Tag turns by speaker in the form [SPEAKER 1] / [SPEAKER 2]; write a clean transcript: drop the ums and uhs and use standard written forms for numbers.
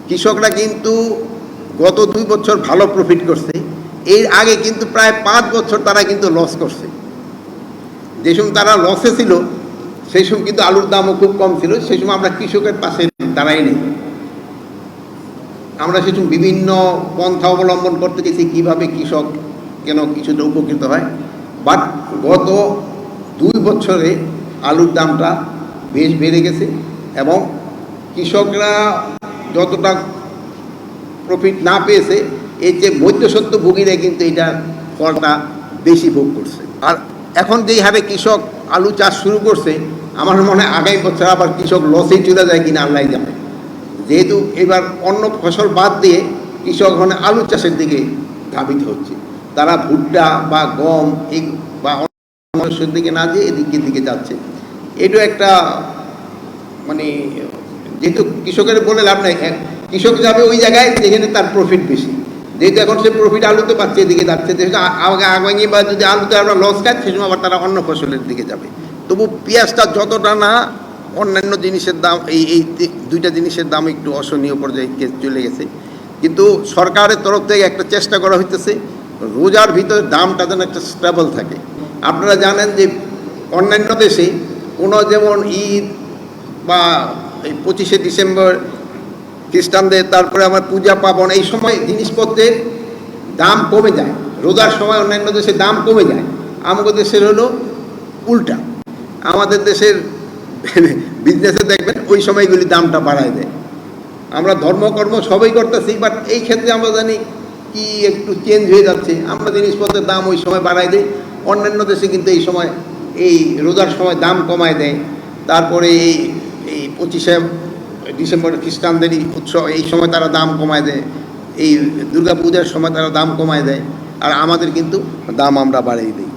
[SPEAKER 1] কৃষকরা কিন্তু গত 2 বছর ভালো প্রফিট করছে, এর আগে কিন্তু প্রায় 5 বছর তারা কিন্তু লস করছে। যে সময় তারা লসে ছিল সেই সময় কিন্তু আলুর দামও খুব কম ছিল, সেই সময় আমরা কৃষকের পাশে দাঁড়াই নেই। আমরা সেই সময় বিভিন্ন পন্থা অবলম্বন করতে গেছি কীভাবে কৃষক কেন কিছুটা উপকৃত হয়। বাট গত 2 বছরে আলুর দামটা বেশ বেড়ে গেছে এবং কৃষকরা যতটা প্রফিট না পেয়েছে এই যে মধ্যস্বত্বভোগীরা কিন্তু এটার ফলটা বেশি ভোগ করছে। আর এখন যেই হারে কৃষক আলু চাষ শুরু করছে, আমার মনে হয় আগামী বছর আবার কৃষক লসেই চলে যায় কিনা আল্লাহ জানে। যেহেতু এবার অন্য ফসল বাদ দিয়ে কৃষক মানে আলু চাষের দিকে ধাবিত হচ্ছে, তারা ভুট্টা বা গম এই বা অন্য ফসলের দিকে না যেয়ে এদিকের দিকে যাচ্ছে। এটাও একটা মানে যেহেতু কৃষকের বলে লাভ নাই, কৃষক যাবে ওই জায়গায় যেখানে তার প্রফিট বেশি। যেহেতু এখন সে প্রফিট আলুতে পাচ্ছে এদিকে যাচ্ছে, যেহেতু আগামী বা যদি আলুতে আমরা লস খাই সেই সময় আবার তারা অন্য ফসলের দিকে যাবে। তবু পেঁয়াজটা যতটা না অন্যান্য জিনিসের দাম এই 2টা জিনিসের দাম একটু অসহনীয় পর্যায়ে চলে গেছে, কিন্তু সরকারের তরফ থেকে একটা চেষ্টা করা হইতেছে রোজার ভিতরে দামটা যেন একটা স্টেবল থাকে। আপনারা জানেন যে অন্যান্য দেশে কোনো যেমন ঈদ বা এই 25শে ডিসেম্বর খ্রিস্টানদের, তারপরে আমার পূজা পার্বণ, এই সময় জিনিসপত্রের দাম কমে যায়। রোজার সময় অন্যান্য দেশে দাম কমে যায়, আমাদের দেশের হলো উল্টা। আমাদের দেশের বিজনেসে দেখবেন ওই সময়গুলি দামটা বাড়ায় দেয়। আমরা ধর্মকর্ম সবই করতেছি, বাট এই ক্ষেত্রে আমরা জানি কি একটু চেঞ্জ হয়ে যাচ্ছে, আমরা জিনিসপত্রের দাম ওই সময় বাড়ায় দেয়। অন্যান্য দেশে কিন্তু এই সময় এই রোজার সময় দাম কমায় দেয়। তারপরে এই 25শে ডিসেম্বর খ্রিস্টানদেরই উৎসব, এই সময় তারা দাম কমায় দেয়। এই দুর্গা পূজার সময় তারা দাম কমায় দেয়, আর আমাদের কিন্তু দাম আমরা বাড়িয়ে দিই।